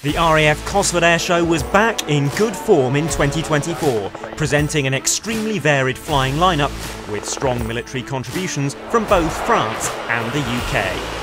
The RAF Cosford Airshow was back in good form in 2024, presenting an extremely varied flying lineup with strong military contributions from both France and the UK.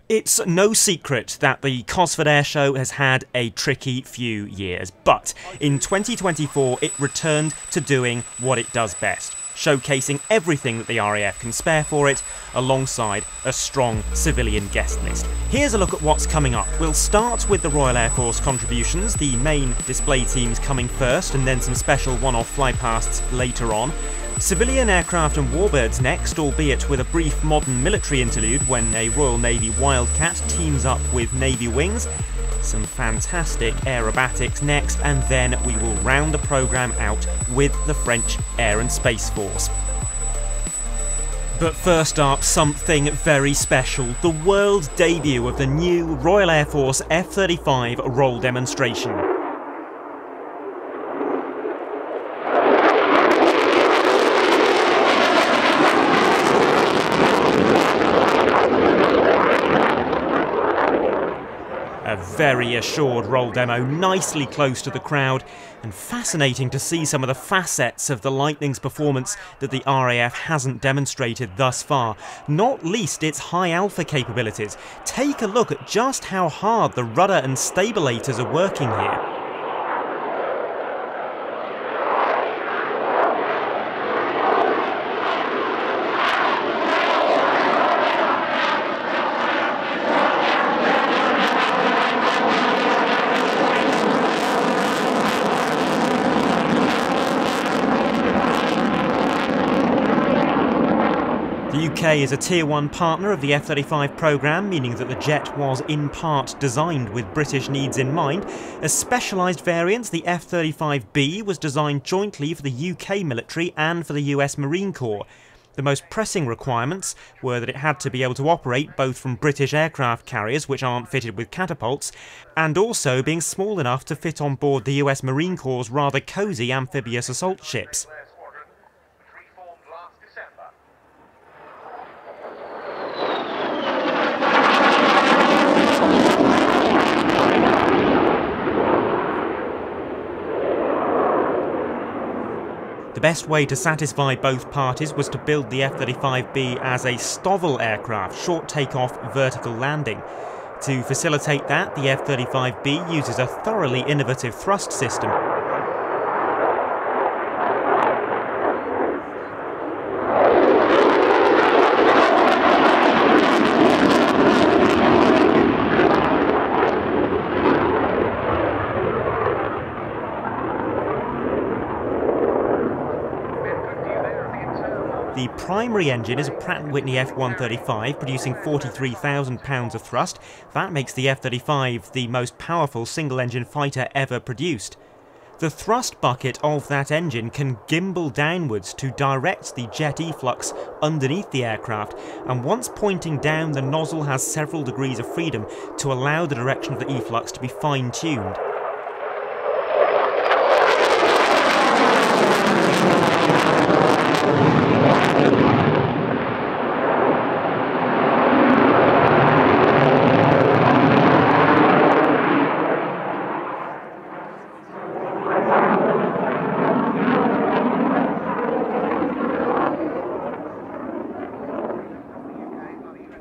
It's no secret that the Cosford Airshow has had a tricky few years, but in 2024 it returned to doing what it does best, showcasing everything that the RAF can spare for it, alongside a strong civilian guest list. Here's a look at what's coming up. We'll start with the Royal Air Force contributions, the main display teams coming first, and then some special one-off flypasts later on. Civilian aircraft and warbirds next, albeit with a brief modern military interlude when a Royal Navy Wildcat teams up with Navy Wings. Some fantastic aerobatics next, and then we will round the programme out with the French Air and Space Force. But first up, something very special, the world debut of the new Royal Air Force F-35 roll demonstration. A very assured roll demo, nicely close to the crowd, and fascinating to see some of the facets of the Lightning's performance that the RAF hasn't demonstrated thus far, not least its high alpha capabilities. Take a look at just how hard the rudder and stabilators are working here. The UK is a Tier 1 partner of the F-35 programme, meaning that the jet was in part designed with British needs in mind. A specialised variant, the F-35B, was designed jointly for the UK military and for the US Marine Corps. The most pressing requirements were that it had to be able to operate both from British aircraft carriers, which aren't fitted with catapults, and also being small enough to fit on board the US Marine Corps' rather cosy amphibious assault ships. The best way to satisfy both parties was to build the F-35B as a STOVL aircraft, short takeoff, vertical landing. To facilitate that, the F-35B uses a thoroughly innovative thrust system. The primary engine is a Pratt & Whitney F135, producing 43,000 pounds of thrust. That makes the F-35 the most powerful single-engine fighter ever produced. The thrust bucket of that engine can gimbal downwards to direct the jet efflux underneath the aircraft, and once pointing down, the nozzle has several degrees of freedom to allow the direction of the efflux to be fine-tuned.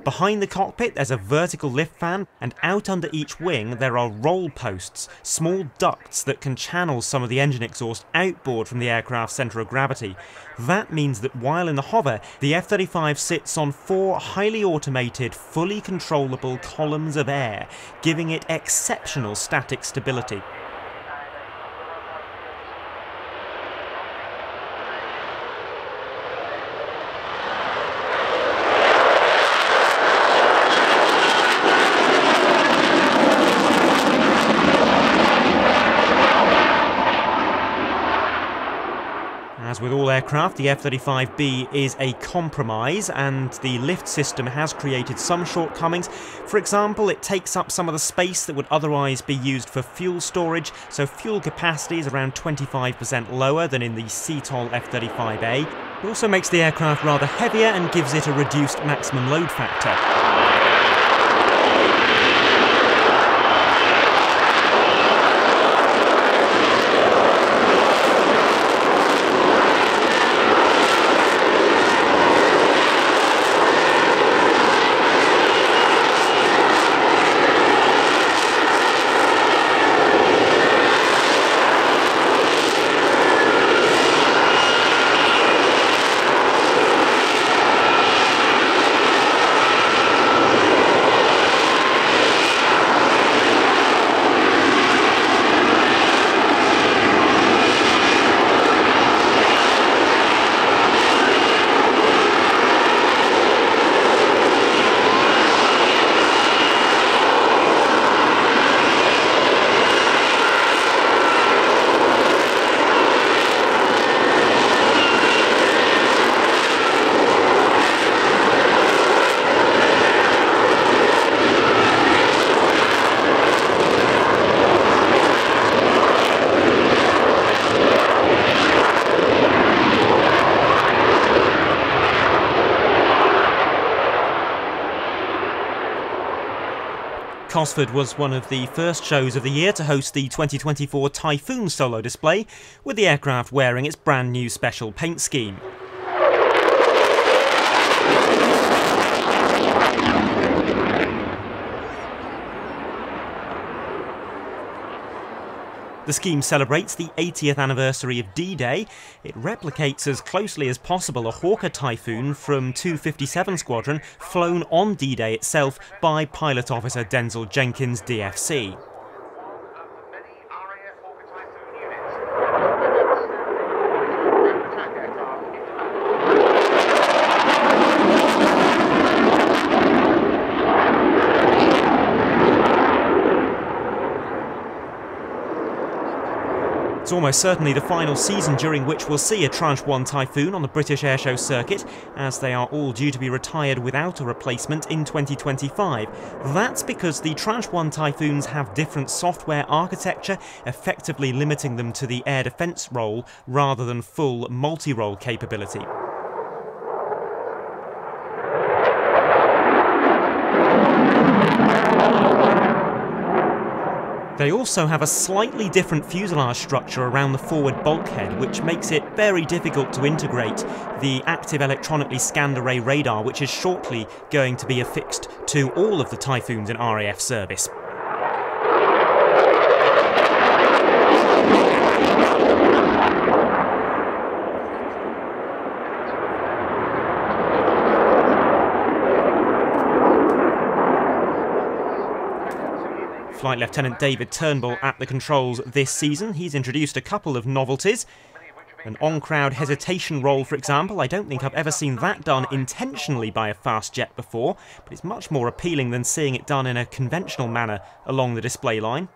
Behind the cockpit there's a vertical lift fan, and out under each wing there are roll posts, small ducts that can channel some of the engine exhaust outboard from the aircraft's centre of gravity. That means that while in the hover, the F-35 sits on 4 highly automated, fully controllable columns of air, giving it exceptional static stability. As with all aircraft, the F-35B is a compromise, and the lift system has created some shortcomings. For example, it takes up some of the space that would otherwise be used for fuel storage, so fuel capacity is around 25% lower than in the CTOL F-35A. It also makes the aircraft rather heavier and gives it a reduced maximum load factor. Cosford was one of the first shows of the year to host the 2024 Typhoon solo display, with the aircraft wearing its brand new special paint scheme. The scheme celebrates the 80th anniversary of D-Day. It replicates as closely as possible a Hawker Typhoon from 257 Squadron, flown on D-Day itself by Pilot Officer Denzel Jenkins, DFC. It's almost certainly the final season during which we'll see a Tranche 1 Typhoon on the British Airshow circuit, as they are all due to be retired without a replacement in 2025. That's because the Tranche 1 Typhoons have different software architecture, effectively limiting them to the air defence role rather than full multi-role capability. They also have a slightly different fuselage structure around the forward bulkhead, which makes it very difficult to integrate the active electronically scanned array radar, which is shortly going to be affixed to all of the Typhoons in RAF service. Flight Lieutenant David Turnbull at the controls this season. He's introduced a couple of novelties. An on-crowd hesitation roll, for example. I don't think I've ever seen that done intentionally by a fast jet before, but it's much more appealing than seeing it done in a conventional manner along the display line.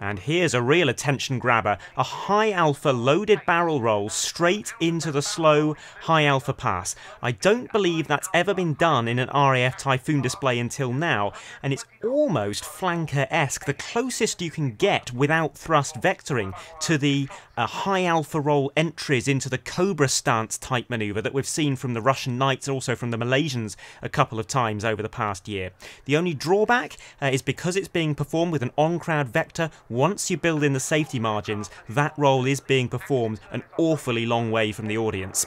And here's a real attention grabber, a high alpha loaded barrel roll straight into the slow high alpha pass. I don't believe that's ever been done in an RAF Typhoon display until now, and it's almost flanker-esque, the closest you can get without thrust vectoring to the high alpha roll entries into the Cobra stance type manoeuvre that we've seen from the Russian Knights, also from the Malaysians a couple of times over the past year. The only drawback is because it's being performed with an on-crowd vector. Once you build in the safety margins, that roll is being performed an awfully long way from the audience.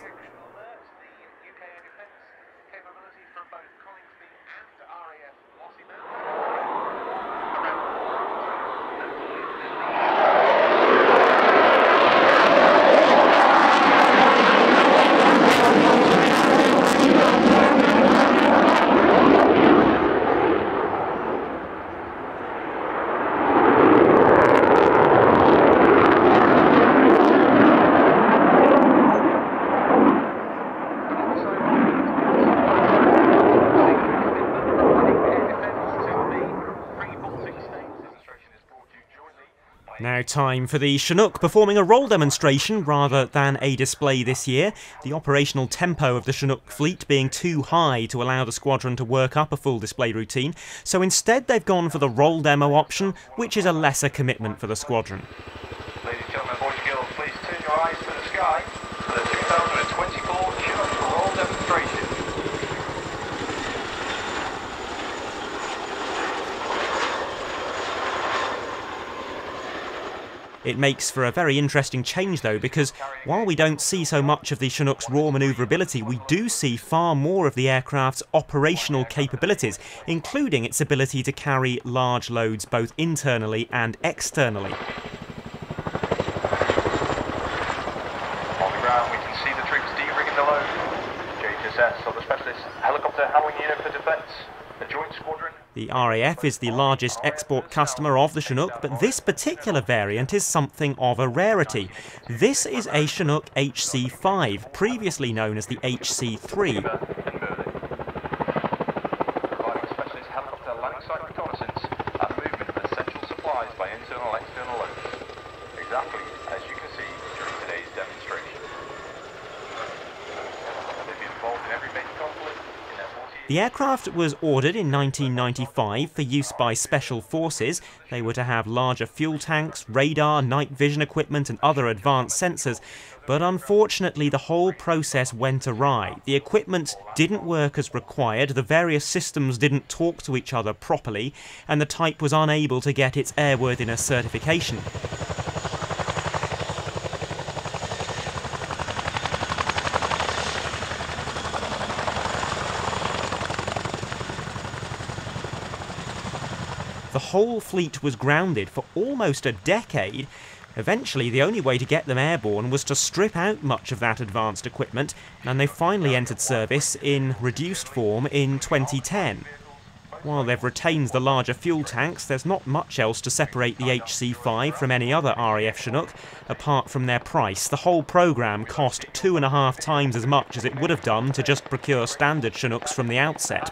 Now time for the Chinook performing a roll demonstration rather than a display this year, the operational tempo of the Chinook fleet being too high to allow the squadron to work up a full display routine, so instead they've gone for the roll demo option, which is a lesser commitment for the squadron. Ladies and gentlemen, boys and girls, please turn your eyes to the sky for the 2024 Chinook roll demonstration. It makes for a very interesting change though, because while we don't see so much of the Chinook's raw manoeuvrability, we do see far more of the aircraft's operational capabilities, including its ability to carry large loads both internally and externally. On the ground we can see the troops de-rigging the load. JHSS, or the Specialist Helicopter Handling Unit for Defence, the Joint Squadron. The RAF is the largest export customer of the Chinook, but this particular variant is something of a rarity. This is a Chinook HC5, previously known as the HC3. Providing specialist helicopter landing site reconnaissance and movement of essential supplies by internal and external loads. Exactly as you can see during today's demonstration. They've been involved in every major conflict. The aircraft was ordered in 1995 for use by special forces. They were to have larger fuel tanks, radar, night vision equipment and other advanced sensors. But unfortunately the whole process went awry. The equipment didn't work as required, the various systems didn't talk to each other properly, and the type was unable to get its airworthiness certification. The whole fleet was grounded for almost a decade. Eventually, the only way to get them airborne was to strip out much of that advanced equipment, and they finally entered service in reduced form in 2010. While they've retained the larger fuel tanks, there's not much else to separate the HC5 from any other RAF Chinook, apart from their price. The whole programme cost 2.5 times as much as it would have done to just procure standard Chinooks from the outset.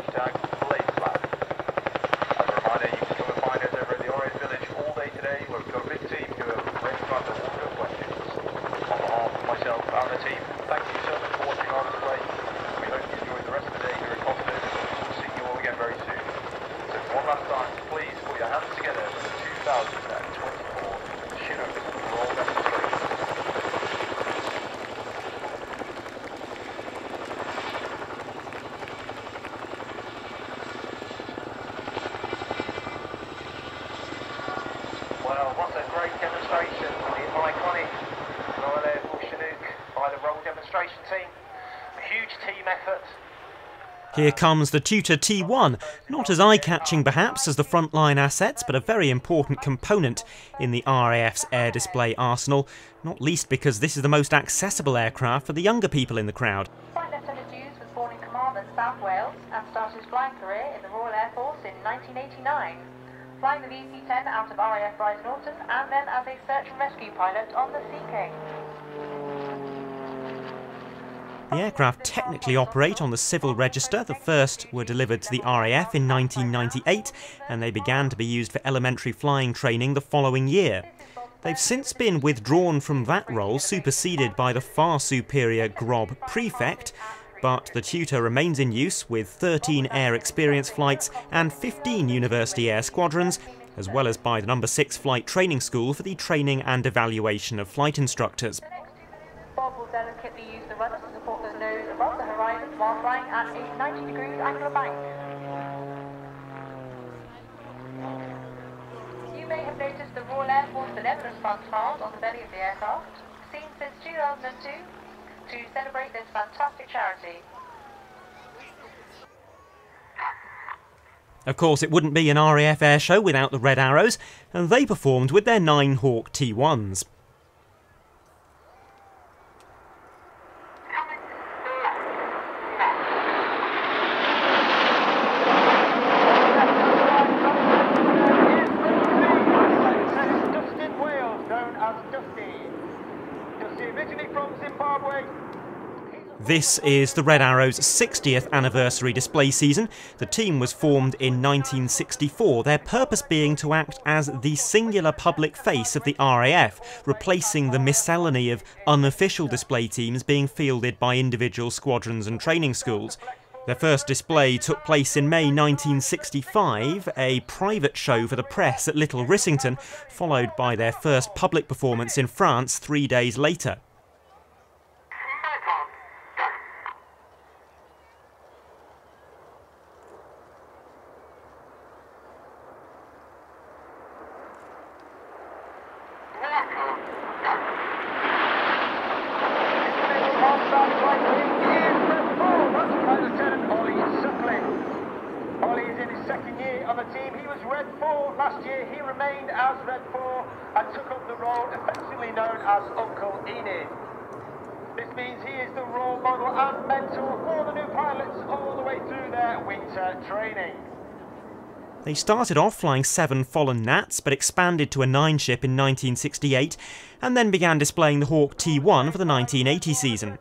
Well, what a great demonstration for the iconic Royal Air Force Chinook by the roll demonstration team. A huge team effort. Here comes the Tutor T1, not as eye-catching perhaps as the frontline assets, but a very important component in the RAF's air display arsenal, not least because this is the most accessible aircraft for the younger people in the crowd. Flight Lieutenant Hughes was born in Carmarthen, South Wales, and started his flying career in the Royal Air Force in 1989. Flying the VC-10 out of RAF Rise Norton, and then as a search and rescue pilot on the Sea King. The aircraft technically operate on the civil register. The first were delivered to the RAF in 1998, and they began to be used for elementary flying training the following year. They've since been withdrawn from that role, superseded by the far superior Grob Prefect, but the Tutor remains in use with 13 air experience flights and 15 university air squadrons, as well as by the No. 6 Flight Training School for the training and evaluation of flight instructors. Bob will delicately use the rudder to support the nose above the horizon while flying at a 90 degrees angular bank. You may have noticed the Royal Air Force benevolent fund files on the belly of the aircraft, seen since 2002, to celebrate this fantastic charity. Of course, it wouldn't be an RAF airshow without the Red Arrows, and they performed with their 9 Hawk T1s. This is the Red Arrow's 60th anniversary display season. The team was formed in 1964, their purpose being to act as the singular public face of the RAF, replacing the miscellany of unofficial display teams being fielded by individual squadrons and training schools. Their first display took place in May 1965, a private show for the press at Little Rissington, followed by their first public performance in France 3 days later. Last year he remained as Red 4 and took up the role affectionately known as Uncle Enid. This means he is the role model and mentor for the new pilots all the way through their winter training. They started off flying 7 Folland Gnats, but expanded to a 9-ship in 1968, and then began displaying the Hawk T1 for the 1980 season.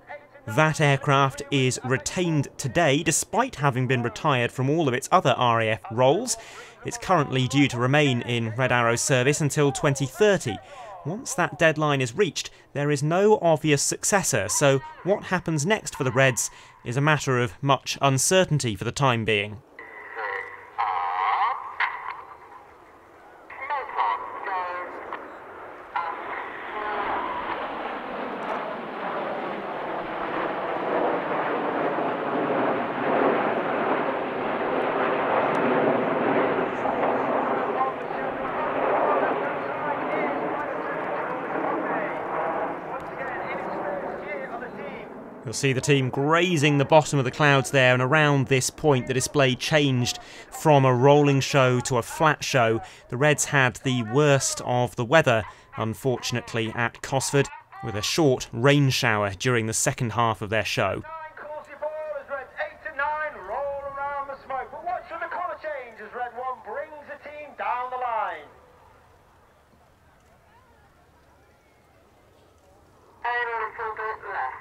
That aircraft is retained today, despite having been retired from all of its other RAF roles. It's currently due to remain in Red Arrow service until 2030. Once that deadline is reached, there is no obvious successor, so what happens next for the Reds is a matter of much uncertainty for the time being. You'll see the team grazing the bottom of the clouds there, and around this point the display changed from a rolling show to a flat show. The Reds had the worst of the weather, unfortunately, at Cosford, with a short rain shower during the second half of their show. Red 1 brings the team down the line. A little bit left.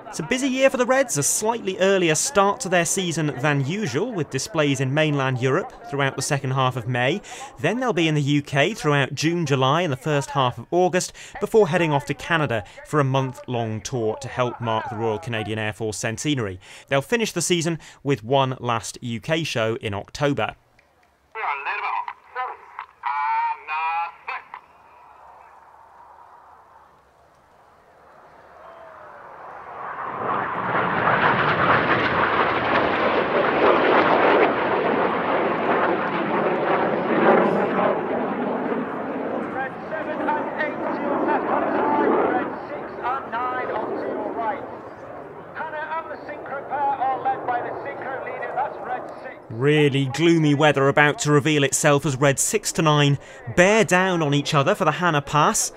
It's a busy year for the Reds, a slightly earlier start to their season than usual, with displays in mainland Europe throughout the second half of May. Then they'll be in the UK throughout June, July and the first half of August, before heading off to Canada for a month-long tour to help mark the Royal Canadian Air Force centenary. They'll finish the season with one last UK show in October. Really gloomy weather about to reveal itself as Red 6 to 9 bear down on each other for the Hannah Pass.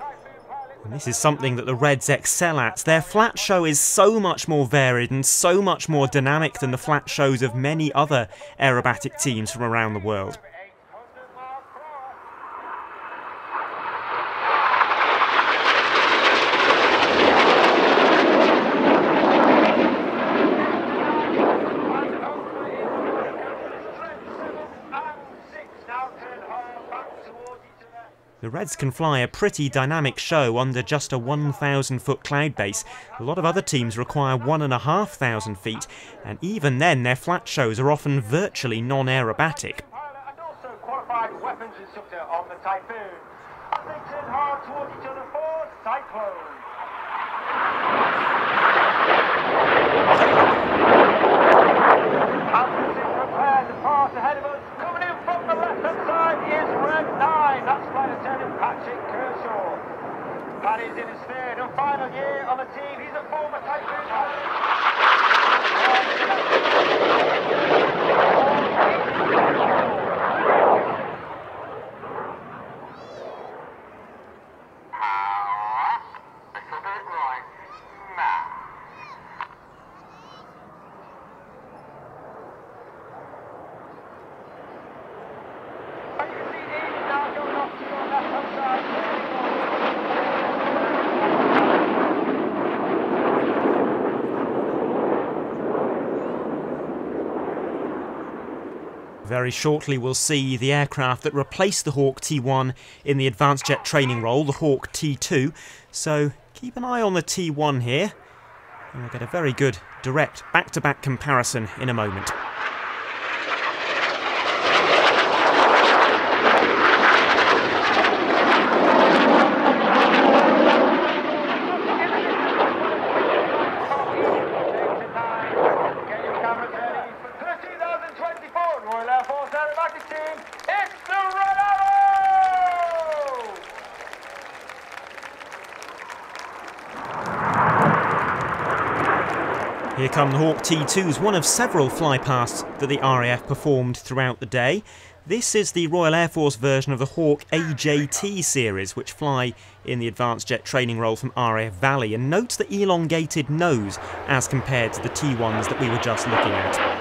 And this is something that the Reds excel at. Their flat show is so much more varied and so much more dynamic than the flat shows of many other aerobatic teams from around the world. The Reds can fly a pretty dynamic show under just a 1,000-foot cloud base. A lot of other teams require 1,500 feet, and even then their flat shows are often virtually non-aerobatic. And also qualified weapons instructor on the Typhoon. As they turn hard towards each other for Cyclone. As the team prepare to pass ahead of us, coming in from the left-hand side is Red 9. That's Flight Lieutenant Patrick Kershaw. Paddy's in his third and final year on the team. He's a former Typhoon pilot. Very shortly we'll see the aircraft that replaced the Hawk T1 in the advanced jet training role, the Hawk T2, so keep an eye on the T1 here, and we'll get a very good direct back-to-back comparison in a moment. Here come the Hawk T2s, one of several flypasts that the RAF performed throughout the day. This is the Royal Air Force version of the Hawk AJT series, which fly in the advanced jet training role from RAF Valley, and note the elongated nose as compared to the T1s that we were just looking at.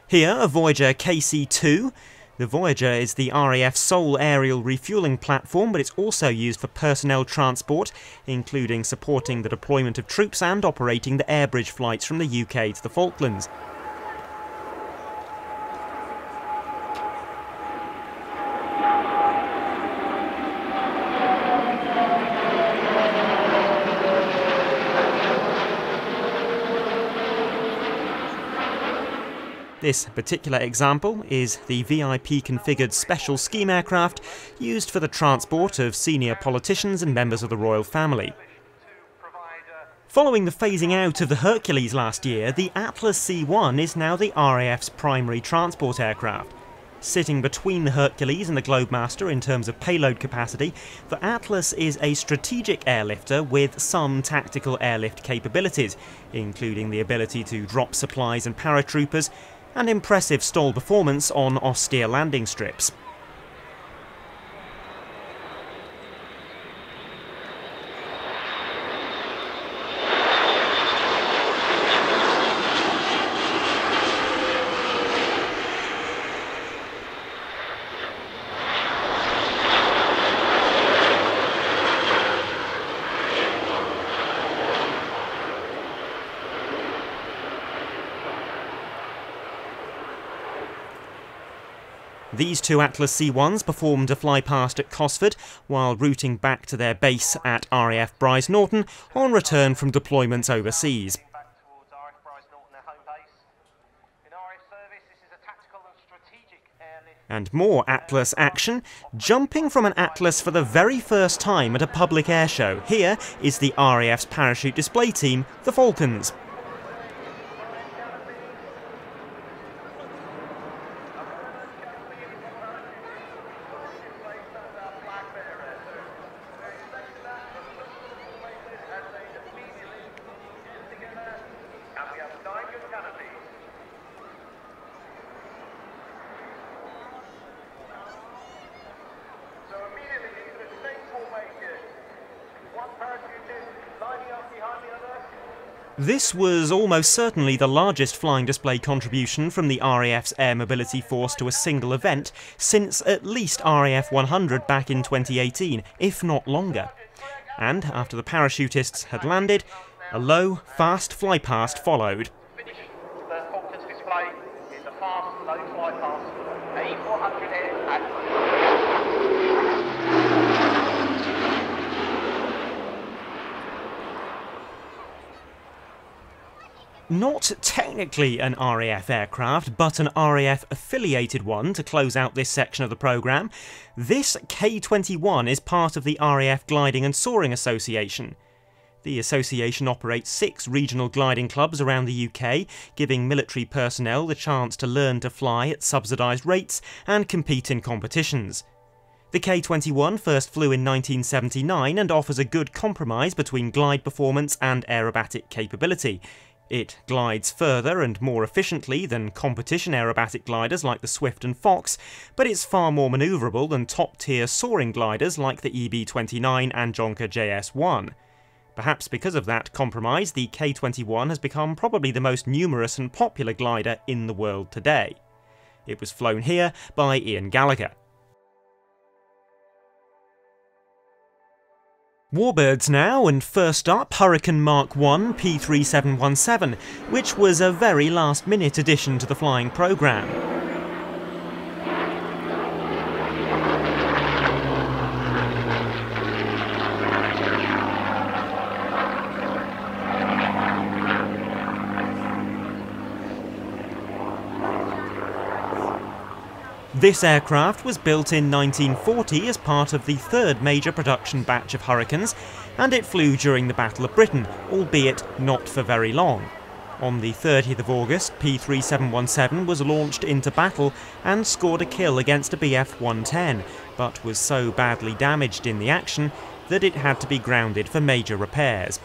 Here, a Voyager KC-2. The Voyager is the RAF's sole aerial refuelling platform, but it's also used for personnel transport, including supporting the deployment of troops and operating the air bridge flights from the UK to the Falklands. This particular example is the VIP configured special scheme aircraft used for the transport of senior politicians and members of the royal family. Following the phasing out of the Hercules last year, the Atlas C1 is now the RAF's primary transport aircraft. Sitting between the Hercules and the Globemaster in terms of payload capacity, the Atlas is a strategic airlifter with some tactical airlift capabilities, including the ability to drop supplies and paratroopers, and impressive stall performance on austere landing strips. These two Atlas C1s performed a flypast at Cosford while routing back to their base at RAF Bryce Norton on return from deployments overseas. And more Atlas action, jumping from an Atlas for the very first time at a public airshow. Here is the RAF's parachute display team, the Falcons. This was almost certainly the largest flying display contribution from the RAF's Air Mobility Force to a single event since at least RAF 100 back in 2018, if not longer. And after the parachutists had landed, a low, fast flypast followed. The Falcons display is a fast, low flypast, A400 air at Not technically an RAF aircraft, but an RAF affiliated one to close out this section of the programme. This K-21 is part of the RAF Gliding and Soaring Association. The association operates 6 regional gliding clubs around the UK, giving military personnel the chance to learn to fly at subsidised rates and compete in competitions. The K-21 first flew in 1979 and offers a good compromise between glide performance and aerobatic capability. It glides further and more efficiently than competition aerobatic gliders like the Swift and Fox, but it's far more manoeuvrable than top-tier soaring gliders like the EB-29 and Jonker JS-1. Perhaps because of that compromise, the K-21 has become probably the most numerous and popular glider in the world today. It was flown here by Ian Gallagher. Warbirds now, and first up, Hurricane Mark 1 P3717, which was a very last-minute addition to the flying programme. This aircraft was built in 1940 as part of the third major production batch of Hurricanes, and it flew during the Battle of Britain, albeit not for very long. On the 30th of August, P3717 was launched into battle and scored a kill against a Bf-110, but was so badly damaged in the action that it had to be grounded for major repairs.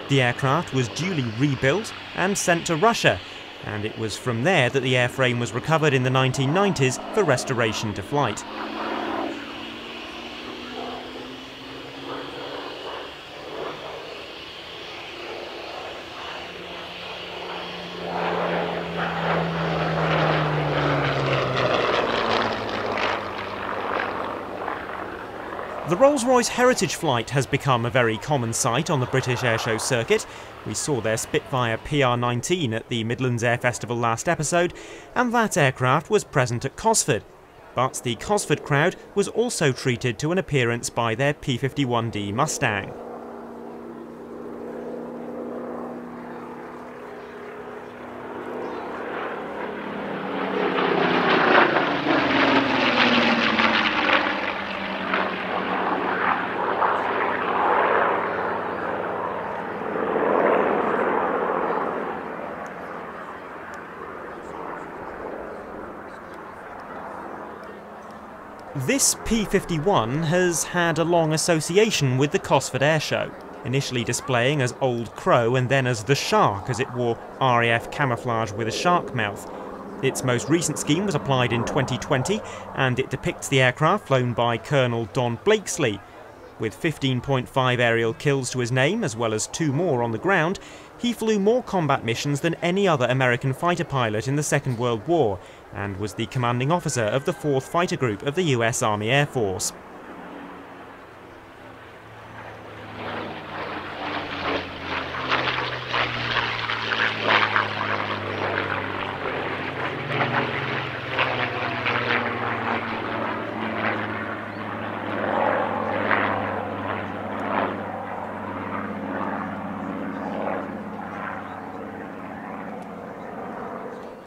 The aircraft was duly rebuilt and sent to Russia, and it was from there that the airframe was recovered in the 1990s for restoration to flight. The Rolls-Royce Heritage Flight has become a very common sight on the British airshow circuit. We saw their Spitfire PR-19 at the Midlands Air Festival last episode, and that aircraft was present at Cosford. But the Cosford crowd was also treated to an appearance by their P-51D Mustang. This P-51 has had a long association with the Cosford Airshow, initially displaying as Old Crow and then as the Shark as it wore RAF camouflage with a shark mouth. Its most recent scheme was applied in 2020, and it depicts the aircraft flown by Colonel Don Blakesley. With 15.5 aerial kills to his name, as well as 2 more on the ground, he flew more combat missions than any other American fighter pilot in the Second World War, and was the commanding officer of the 4th Fighter Group of the US Army Air Force.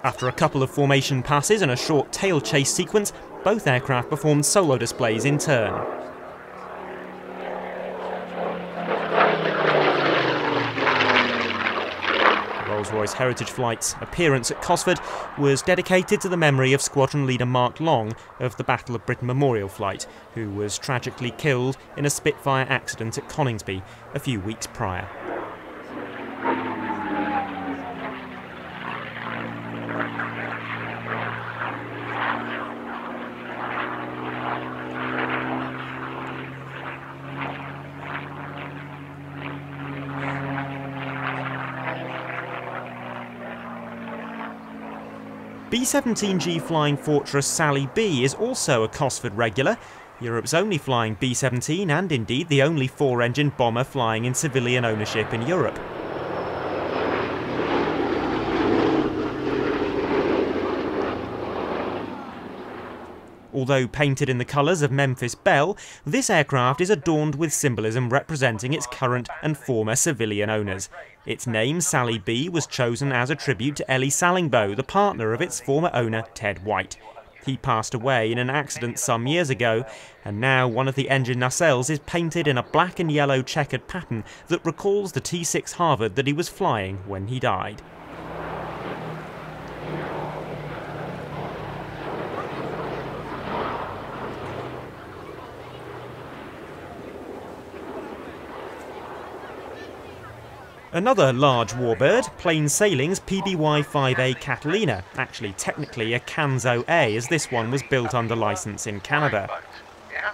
After a couple of formation passes and a short tail chase sequence, both aircraft performed solo displays in turn. The Rolls-Royce Heritage Flight's appearance at Cosford was dedicated to the memory of Squadron Leader Mark Long of the Battle of Britain Memorial Flight, who was tragically killed in a Spitfire accident at Coningsby a few weeks prior. B-17G Flying Fortress Sally B is also a Cosford regular, Europe's only flying B-17 and indeed the only 4-engine bomber flying in civilian ownership in Europe. Although painted in the colours of Memphis Belle, this aircraft is adorned with symbolism representing its current and former civilian owners. Its name, Sally B, was chosen as a tribute to Ellie Sallingboe, the partner of its former owner, Ted White. He passed away in an accident some years ago, and now one of the engine nacelles is painted in a black and yellow checkered pattern that recalls the T-6 Harvard that he was flying when he died. Another large warbird, Plain Sailing's PBY-5A Catalina, actually technically a Canzo A as this one was built under licence in Canada. Yeah.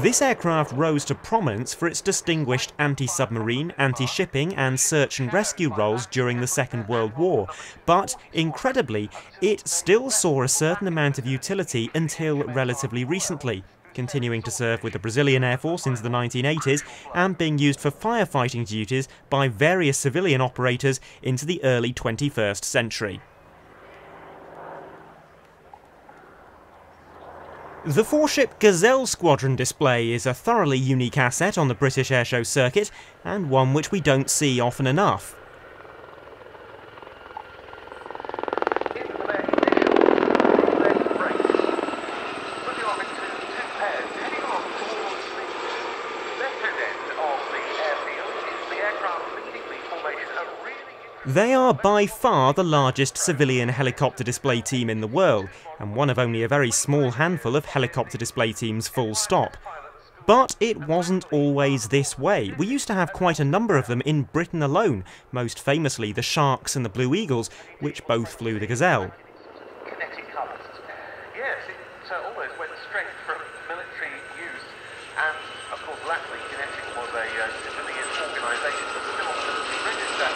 This aircraft rose to prominence for its distinguished anti-submarine, anti-shipping and search and rescue roles during the Second World War, but incredibly, it still saw a certain amount of utility until relatively recently, continuing to serve with the Brazilian Air Force into the 1980s and being used for firefighting duties by various civilian operators into the early 21st century. The 4-ship Gazelle Squadron display is a thoroughly unique asset on the British airshow circuit, and one which we don't see often enough. They are by far the largest civilian helicopter display team in the world, and one of only a very small handful of helicopter display teams full stop. But it wasn't always this way. We used to have quite a number of them in Britain alone, most famously the Sharks and the Blue Eagles, which both flew the Gazelle. Kinetic colours. Yes, it almost went straight from military use, and of course latterly Kinetic was a civilian organisation, but still on the military register.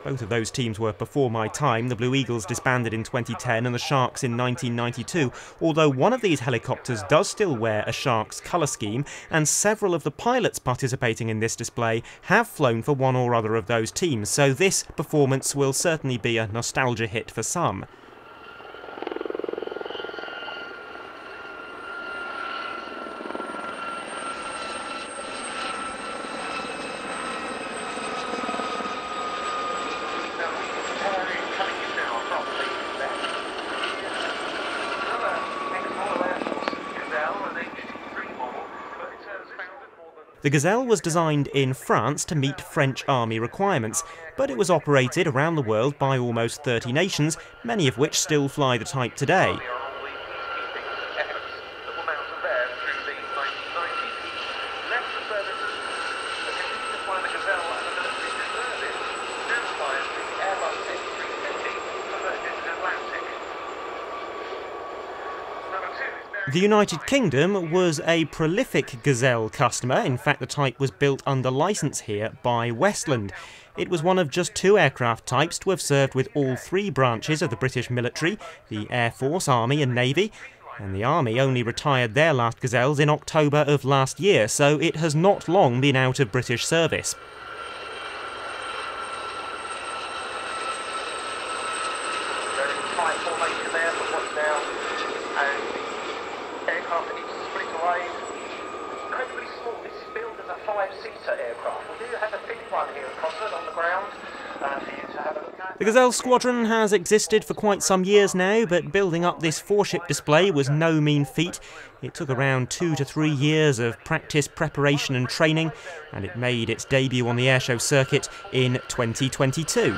Both of those teams were before my time. The Blue Eagles disbanded in 2010 and the Sharks in 1992, although one of these helicopters does still wear a Sharks colour scheme, and several of the pilots participating in this display have flown for one or other of those teams, so this performance will certainly be a nostalgia hit for some. The Gazelle was designed in France to meet French Army requirements, but it was operated around the world by almost 30 nations, many of which still fly the type today. The United Kingdom was a prolific Gazelle customer. In fact, the type was built under licence here by Westland. It was one of just 2 aircraft types to have served with all 3 branches of the British military, the Air Force, Army and Navy, and the Army only retired their last Gazelles in October of last year, so it has not long been out of British service. The Gazelle Squadron has existed for quite some years now, but building up this 4-ship display was no mean feat. It took around 2 to 3 years of practice, preparation and training, and it made its debut on the airshow circuit in 2022.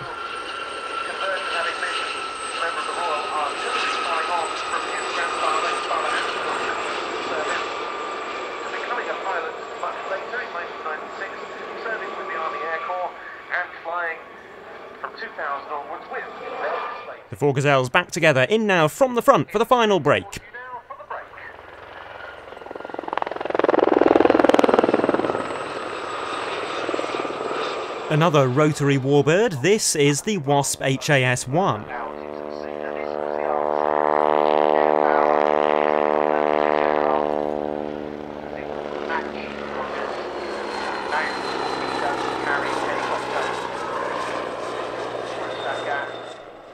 The 4 Gazelles back together, in now from the front for the final break. Another rotary warbird, this is the Wasp HAS-1.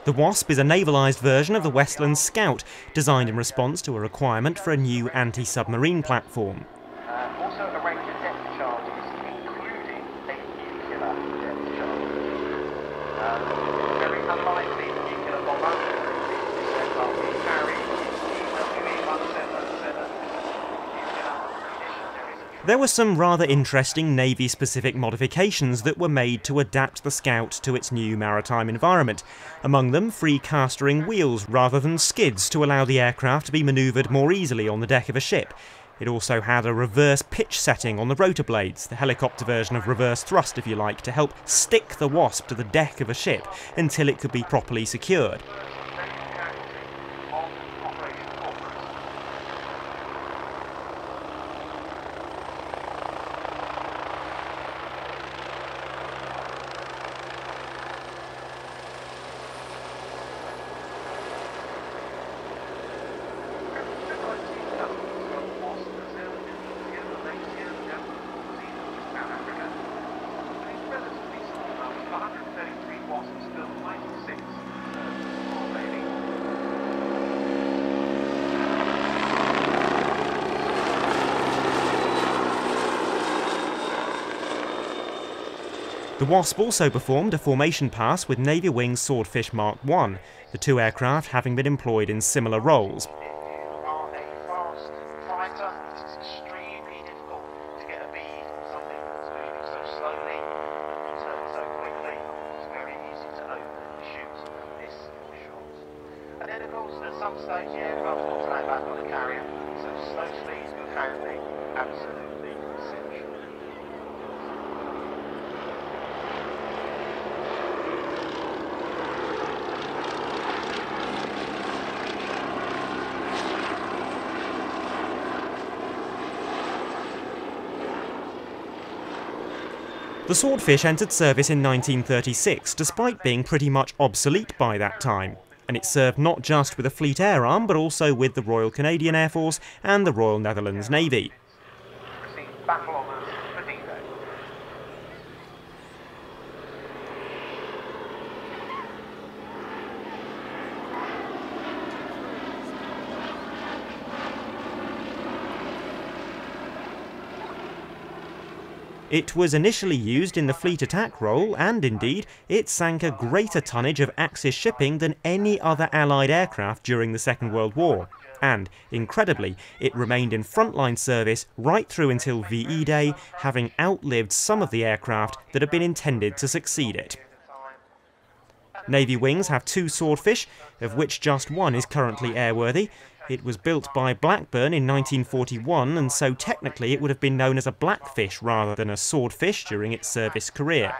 The Wasp is a navalised version of the Westland Scout, designed in response to a requirement for a new anti-submarine platform. Also a range of depth charges, including a nuclear depth charge. Very unlikely the nuclear bomber. This aircraft will carry EW-177 There were some rather interesting Navy-specific modifications that were made to adapt the Scout to its new maritime environment. Among them, free castering wheels rather than skids to allow the aircraft to be manoeuvred more easily on the deck of a ship. It also had a reverse pitch setting on the rotor blades, the helicopter version of reverse thrust if you like, to help stick the Wasp to the deck of a ship until it could be properly secured. The Wasp also performed a formation pass with Navy Wing's Swordfish Mark I, the two aircraft having been employed in similar roles. The Swordfish entered service in 1936, despite being pretty much obsolete by that time, and it served not just with the Fleet Air Arm, but also with the Royal Canadian Air Force and the Royal Netherlands Navy. It was initially used in the fleet attack role, and indeed, it sank a greater tonnage of Axis shipping than any other Allied aircraft during the Second World War. And, incredibly, it remained in frontline service right through until VE Day, having outlived some of the aircraft that had been intended to succeed it. Navy Wings have two Swordfish, of which just one is currently airworthy. It was built by Blackburn in 1941, and so technically it would have been known as a Blackfish rather than a Swordfish during its service career.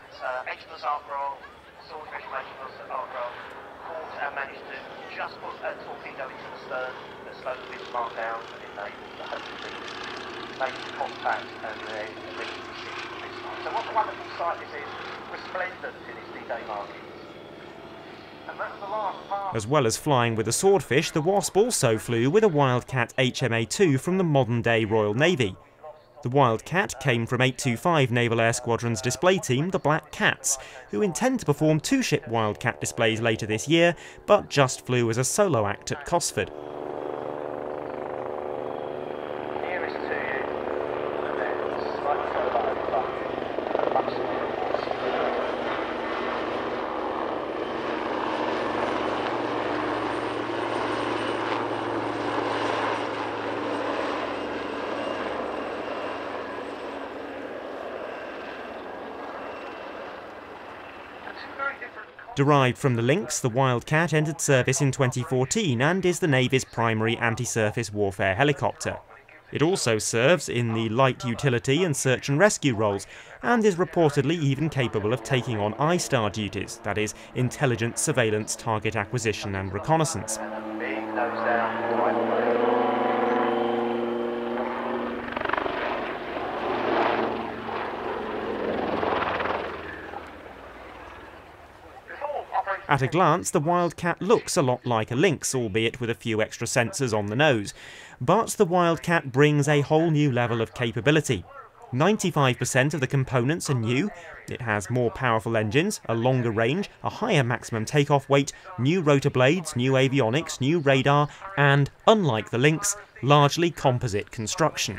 So what a wonderful sight this is, resplendent in its D-Day markings. As well as flying with the Swordfish, the Wasp also flew with a Wildcat HMA-2 from the modern-day Royal Navy. The Wildcat came from 825 Naval Air Squadron's display team, the Black Cats, who intend to perform two-ship Wildcat displays later this year, but just flew as a solo act at Cosford. Derived from the Lynx, the Wildcat entered service in 2014 and is the Navy's primary anti-surface warfare helicopter. It also serves in the light utility and search and rescue roles, and is reportedly even capable of taking on I-STAR duties, that is, intelligence, surveillance, target acquisition and reconnaissance. At a glance, the Wildcat looks a lot like a Lynx, albeit with a few extra sensors on the nose. But the Wildcat brings a whole new level of capability. 95% of the components are new. It has more powerful engines, a longer range, a higher maximum takeoff weight, new rotor blades, new avionics, new radar, and, unlike the Lynx, largely composite construction.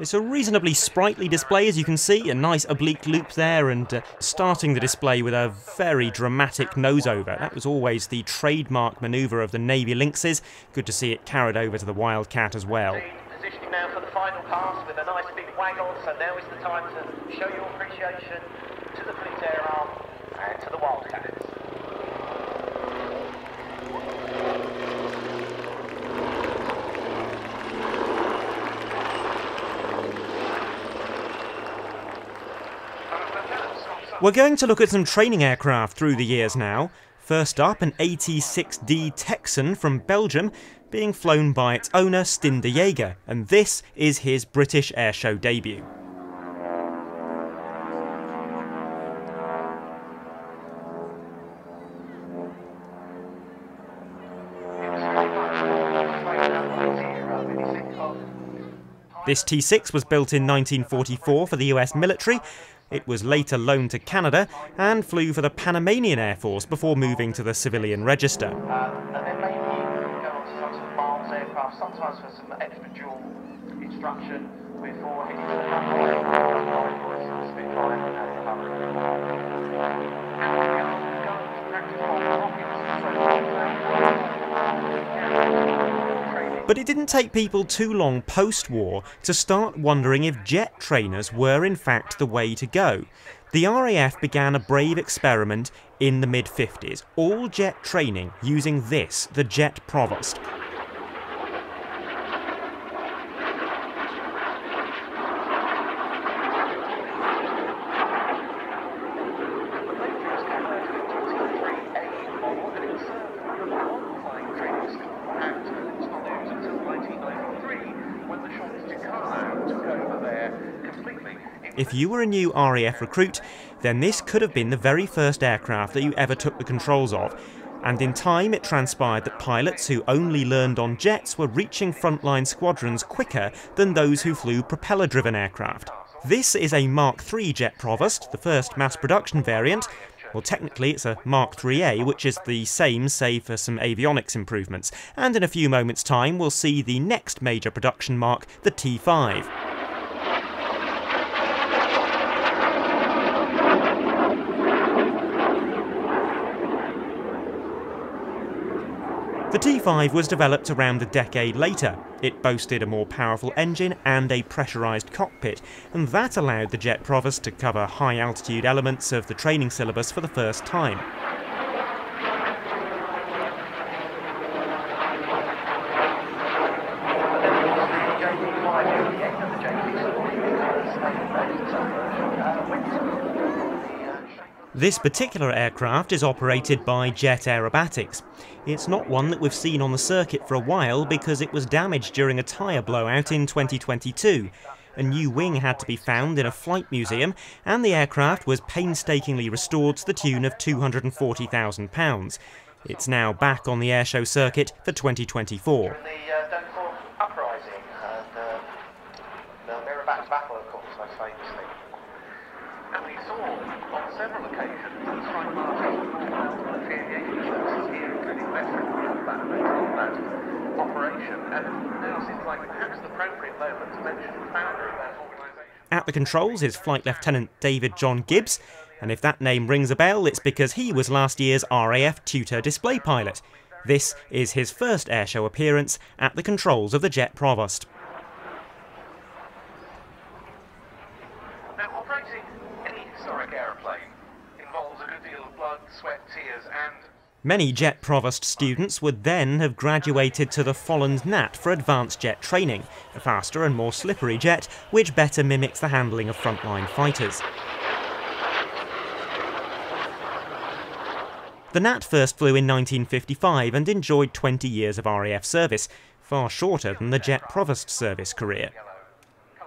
It's a reasonably sprightly display, as you can see, a nice oblique loop there, and starting the display with a very dramatic nose-over. That was always the trademark manoeuvre of the Navy Lynxes. Good to see it carried over to the Wildcat as well. Positioning now for the final pass with a nice big waggle, so now is the time to show your appreciation to the Fleet Air Arm and to the Wildcats. We're going to look at some training aircraft through the years now. First up, an AT-6D Texan from Belgium, being flown by its owner Stijn de Jager, and this is his British airshow debut. This T6 was built in 1944 for the US military. It was later loaned to Canada and flew for the Panamanian Air Force before moving to the civilian register. And then maybe go on to some sort of Mars aircraft, sometimes for some extra dual instruction before hitting the But it didn't take people too long post-war to start wondering if jet trainers were in fact the way to go. The RAF began a brave experiment in the mid-50s, all jet training using this, the Jet Provost. If you were a new RAF recruit, then this could have been the very first aircraft that you ever took the controls of, and in time it transpired that pilots who only learned on jets were reaching frontline squadrons quicker than those who flew propeller-driven aircraft. This is a Mark III Jet Provost, the first mass production variant. Well, technically it's a Mark IIIA, which is the same save for some avionics improvements, and in a few moments' time we'll see the next major production mark, the T5. The T5 was developed around a decade later. It boasted a more powerful engine and a pressurised cockpit, and that allowed the Jet Provost to cover high-altitude elements of the training syllabus for the first time. This particular aircraft is operated by Jet Aerobatics. It's not one that we've seen on the circuit for a while because it was damaged during a tyre blowout in 2022. A new wing had to be found in a flight museum, and the aircraft was painstakingly restored to the tune of £240,000. It's now back on the airshow circuit for 2024. And we saw on several occasions the strike marches of the aviation services here, including veteran combat that operation, and it now seems like perhaps the appropriate moment to mention the founder of that organisation. At the controls is Flight Lieutenant David John Gibbs, and if that name rings a bell, it's because he was last year's RAF Tutor display pilot. This is his first airshow appearance at the controls of the Jet Provost. Now, operating any historic aeroplane involves a good deal of blood, sweat, tears, and... Many Jet Provost students would then have graduated to the Folland Gnat for advanced jet training, a faster and more slippery jet which better mimics the handling of frontline fighters. The Gnat first flew in 1955 and enjoyed 20 years of RAF service, far shorter than the Jet Provost service career.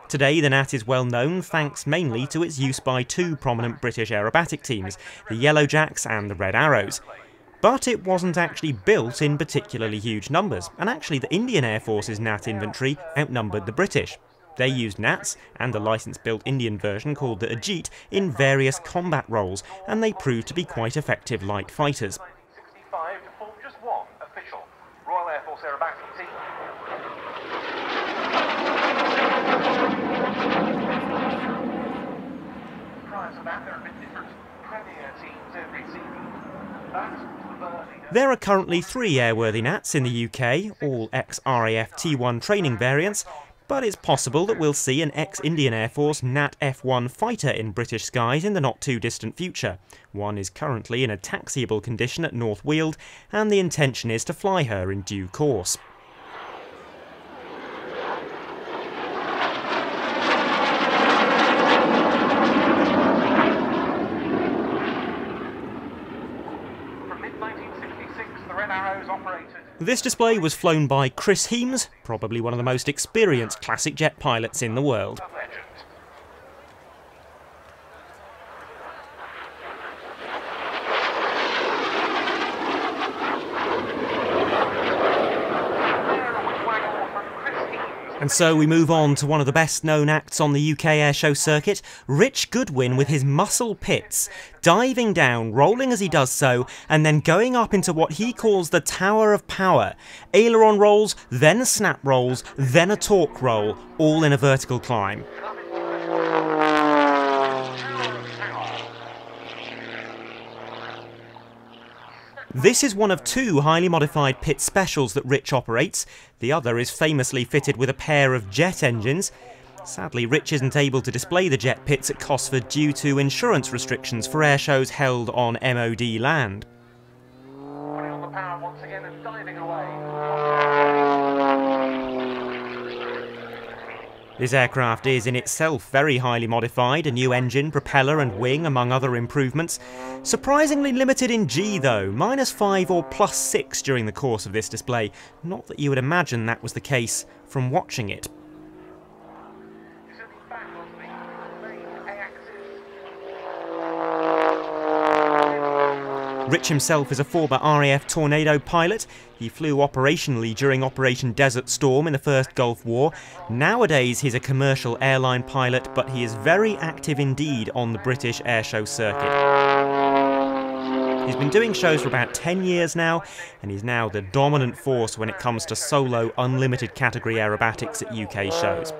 Today, the Gnat is well known thanks mainly to its use by two prominent British aerobatic teams, the Yellowjacks and the Red Arrows. But it wasn't actually built in particularly huge numbers, and actually the Indian Air Force's Gnat inventory outnumbered the British. They used Gnats, and a licence-built Indian version called the Ajit, in various combat roles, and they proved to be quite effective light fighters. 65 to form just one official Royal Air Force aerobatic team. There are currently 3 airworthy Gnats in the UK, all ex-RAF T1 training variants, but it's possible that we'll see an ex-Indian Air Force Gnat F1 fighter in British skies in the not-too-distant future. One is currently in a taxiable condition at North Weald, and the intention is to fly her in due course. This display was flown by Chris Heames, probably one of the most experienced classic jet pilots in the world. And so we move on to one of the best known acts on the UK airshow circuit, Rich Goodwin with his muscle pits, diving down, rolling as he does so, and then going up into what he calls the Tower of Power. Aileron rolls, then snap rolls, then a torque roll, all in a vertical climb. This is one of 2 highly modified pit specials that Rich operates. The other is famously fitted with a pair of jet engines. Sadly, Rich isn't able to display the jet pits at Cosford due to insurance restrictions for airshows held on MOD land. Putting on the power once again and diving away. This aircraft is in itself very highly modified, a new engine, propeller and wing among other improvements. Surprisingly limited in G though, -5 or +6 during the course of this display. Not that you would imagine that was the case from watching it. Rich himself is a former RAF Tornado pilot. He flew operationally during Operation Desert Storm in the First Gulf War. Nowadays he's a commercial airline pilot, but he is very active indeed on the British airshow circuit. He's been doing shows for about 10 years now, and he's now the dominant force when it comes to solo unlimited category aerobatics at UK shows.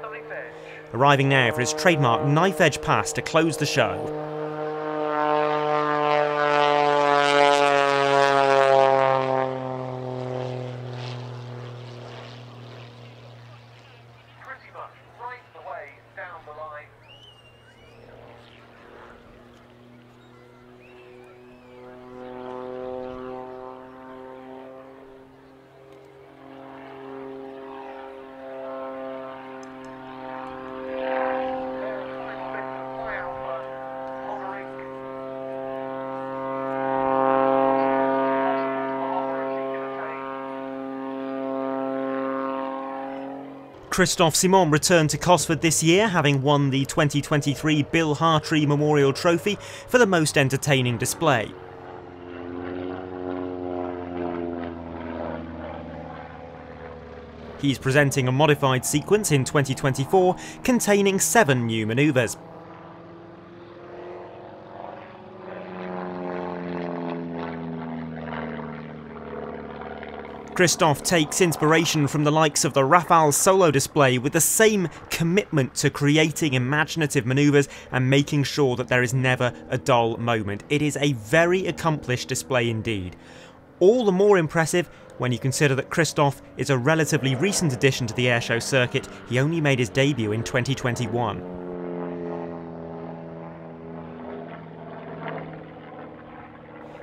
Arriving now for his trademark knife edge pass to close the show. Christophe Simon returned to Cosford this year, having won the 2023 Bill Hartree Memorial Trophy for the most entertaining display. He's presenting a modified sequence in 2024 containing 7 new manoeuvres. Christophe takes inspiration from the likes of the Rafale solo display with the same commitment to creating imaginative manoeuvres and making sure that there is never a dull moment. It is a very accomplished display indeed. All the more impressive when you consider that Christophe is a relatively recent addition to the airshow circuit. He only made his debut in 2021.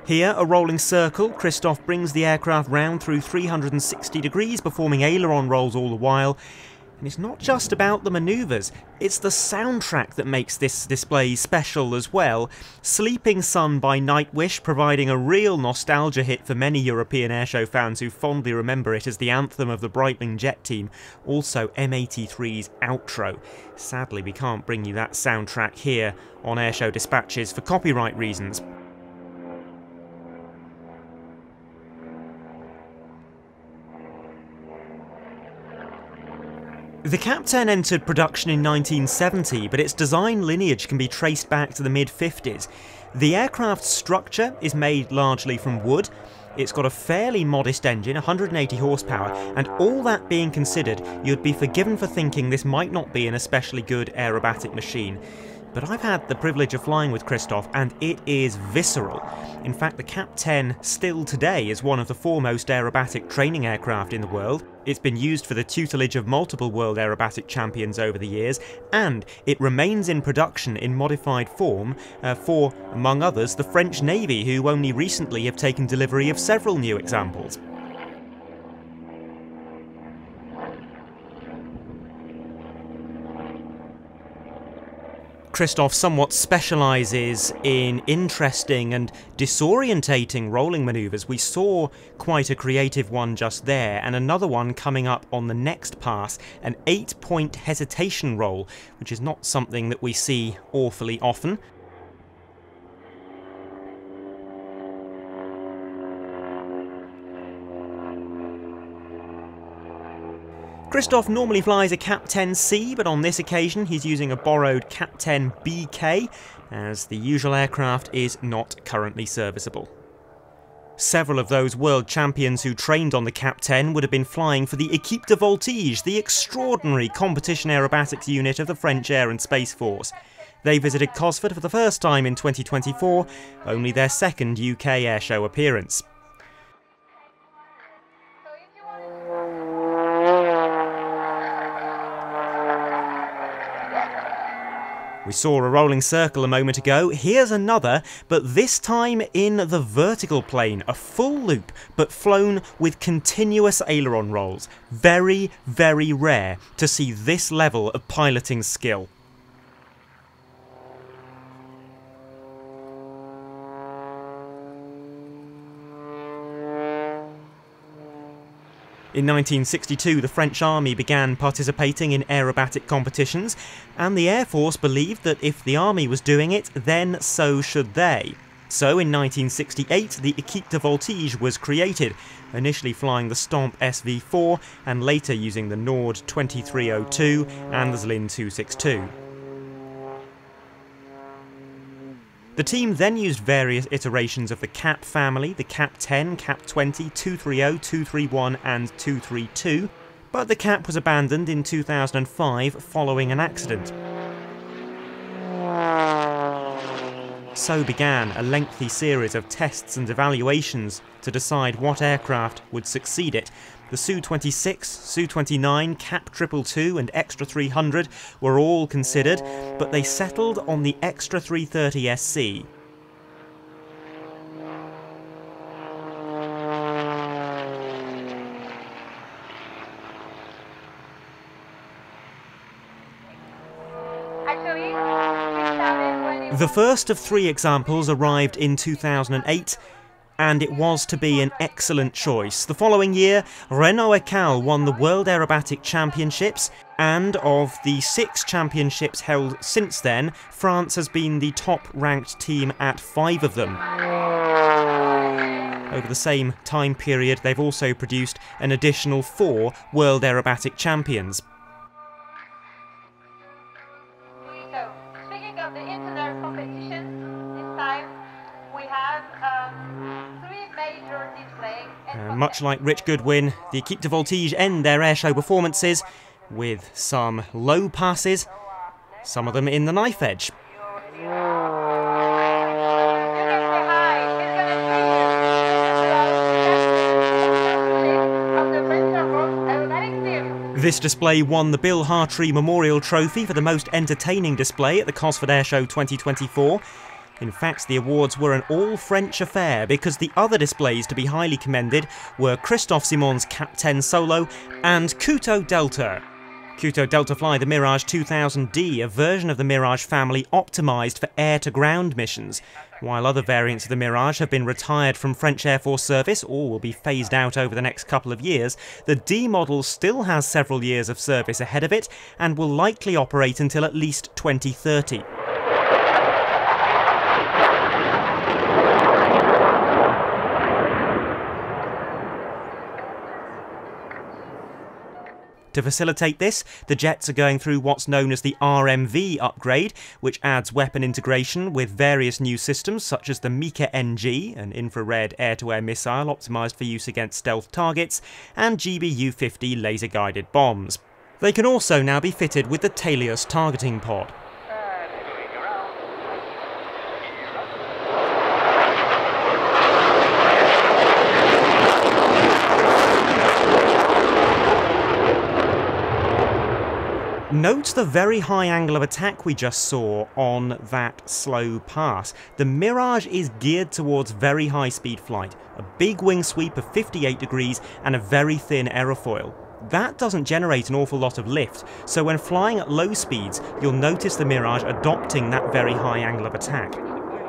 Here, a rolling circle, Christophe brings the aircraft round through 360 degrees, performing aileron rolls all the while. And it's not just about the manoeuvres, it's the soundtrack that makes this display special as well. Sleeping Sun by Nightwish providing a real nostalgia hit for many European airshow fans who fondly remember it as the anthem of the Breitling jet team. Also M83's outro. Sadly, we can't bring you that soundtrack here on Airshow Dispatches for copyright reasons. The Cap 10 entered production in 1970, but its design lineage can be traced back to the mid-50s. The aircraft's structure is made largely from wood. It's got a fairly modest engine, 180 horsepower, and all that being considered, you'd be forgiven for thinking this might not be an especially good aerobatic machine. But I've had the privilege of flying with Christoph, and it is visceral. In fact, the Cap 10 still today is one of the foremost aerobatic training aircraft in the world. It's been used for the tutelage of multiple world aerobatic champions over the years, and it remains in production in modified form for, among others, the French Navy, who only recently have taken delivery of several new examples. Christoph somewhat specialises in interesting and disorientating rolling manoeuvres. We saw quite a creative one just there, and another one coming up on the next pass, an 8-point hesitation roll, which is not something that we see awfully often. Christoph normally flies a Cap 10C, but on this occasion he's using a borrowed Cap 10BK, as the usual aircraft is not currently serviceable. Several of those world champions who trained on the Cap 10 would have been flying for the Équipe de Voltige, the extraordinary competition aerobatics unit of the French Air and Space Force. They visited Cosford for the first time in 2024, only their second UK airshow appearance. We saw a rolling circle a moment ago, here's another, but this time in the vertical plane, a full loop, but flown with continuous aileron rolls. Very, very rare to see this level of piloting skill. In 1962, the French Army began participating in aerobatic competitions, and the Air Force believed that if the Army was doing it, then so should they. So in 1968, the Équipe de Voltige was created, initially flying the Stomp SV4, and later using the Nord 2302 and the Zlin 262. The team then used various iterations of the Cap family, the Cap 10, Cap 20, 230, 231 and 232, but the Cap was abandoned in 2005 following an accident. So began a lengthy series of tests and evaluations to decide what aircraft would succeed it. The Su-26, Su-29, Cap 222 and Extra 300 were all considered, but they settled on the Extra 330 SC. The first of 3 examples arrived in 2008, and it was to be an excellent choice. The following year, Renault Ecal won the World Aerobatic Championships, and of the 6 championships held since then, France has been the top-ranked team at 5 of them. Over the same time period, they've also produced an additional 4 World Aerobatic Champions. Much like Rich Goodwin, the Équipe de Voltige end their airshow performances with some low passes, some of them in the knife edge. This display won the Bill Hartree Memorial Trophy for the most entertaining display at the Cosford Airshow 2024. In fact, the awards were an all-French affair because the other displays to be highly commended were Christophe Simon's Cap 10 Solo and Couteau Delta. Couteau Delta fly the Mirage 2000D, a version of the Mirage family optimised for air-to-ground missions. While other variants of the Mirage have been retired from French Air Force service or will be phased out over the next couple of years, the D model still has several years of service ahead of it and will likely operate until at least 2030. To facilitate this, the jets are going through what's known as the RMV upgrade, which adds weapon integration with various new systems such as the Mika-NG, an infrared air-to-air missile optimised for use against stealth targets, and GBU-50 laser-guided bombs. They can also now be fitted with the Talios targeting pod. Note the very high angle of attack we just saw on that slow pass. The Mirage is geared towards very high speed flight, a big wing sweep of 58 degrees and a very thin aerofoil. That doesn't generate an awful lot of lift, so when flying at low speeds, you'll notice the Mirage adopting that very high angle of attack.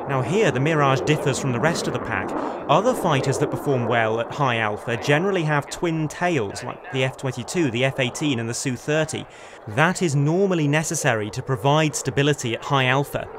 Now here, the Mirage differs from the rest of the pack. Other fighters that perform well at high alpha generally have twin tails, like the F-22, the F-18 and the Su-30. That is normally necessary to provide stability at high alpha.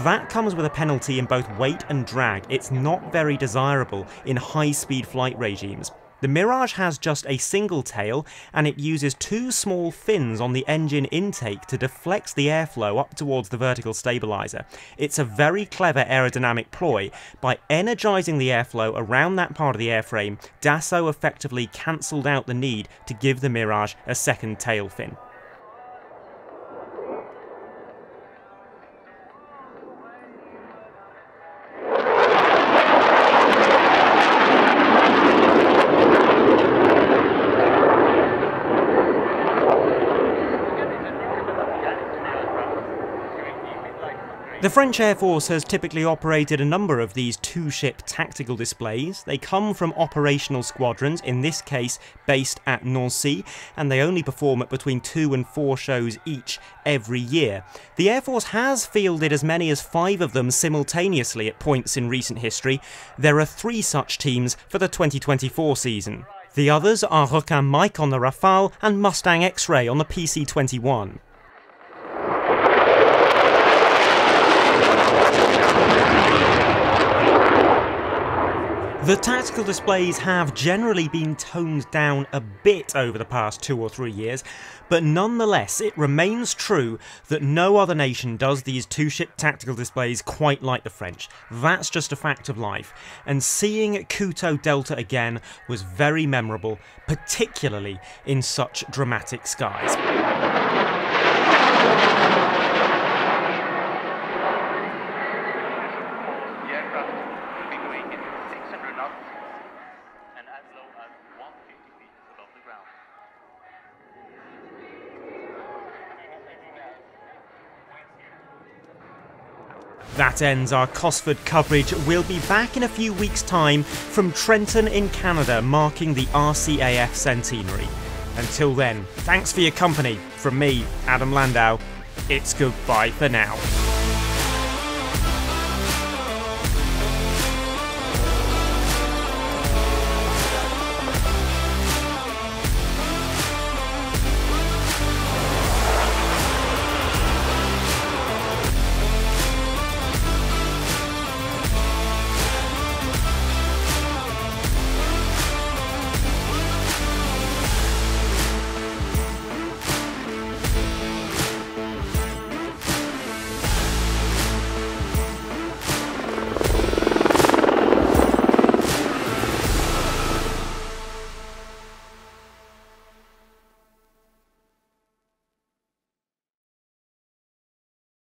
That comes with a penalty in both weight and drag. It's not very desirable in high-speed flight regimes. The Mirage has just a single tail, and it uses two small fins on the engine intake to deflect the airflow up towards the vertical stabilizer. It's a very clever aerodynamic ploy. By energising the airflow around that part of the airframe, Dassault effectively cancelled out the need to give the Mirage a second tail fin. The French Air Force has typically operated a number of these two-ship tactical displays. They come from operational squadrons, in this case based at Nancy, and they only perform at between 2 and 4 shows each every year. The Air Force has fielded as many as 5 of them simultaneously at points in recent history. There are 3 such teams for the 2024 season. The others are Requin Mike on the Rafale and Mustang X-Ray on the PC-21. The tactical displays have generally been toned down a bit over the past 2 or 3 years, but nonetheless it remains true that no other nation does these two-ship tactical displays quite like the French. That's just a fact of life, and seeing Couteau Delta again was very memorable, particularly in such dramatic skies. That ends our Cosford coverage. We'll be back in a few weeks' time from Trenton in Canada, marking the RCAF centenary. Until then, thanks for your company. From me, Adam Landau, it's goodbye for now.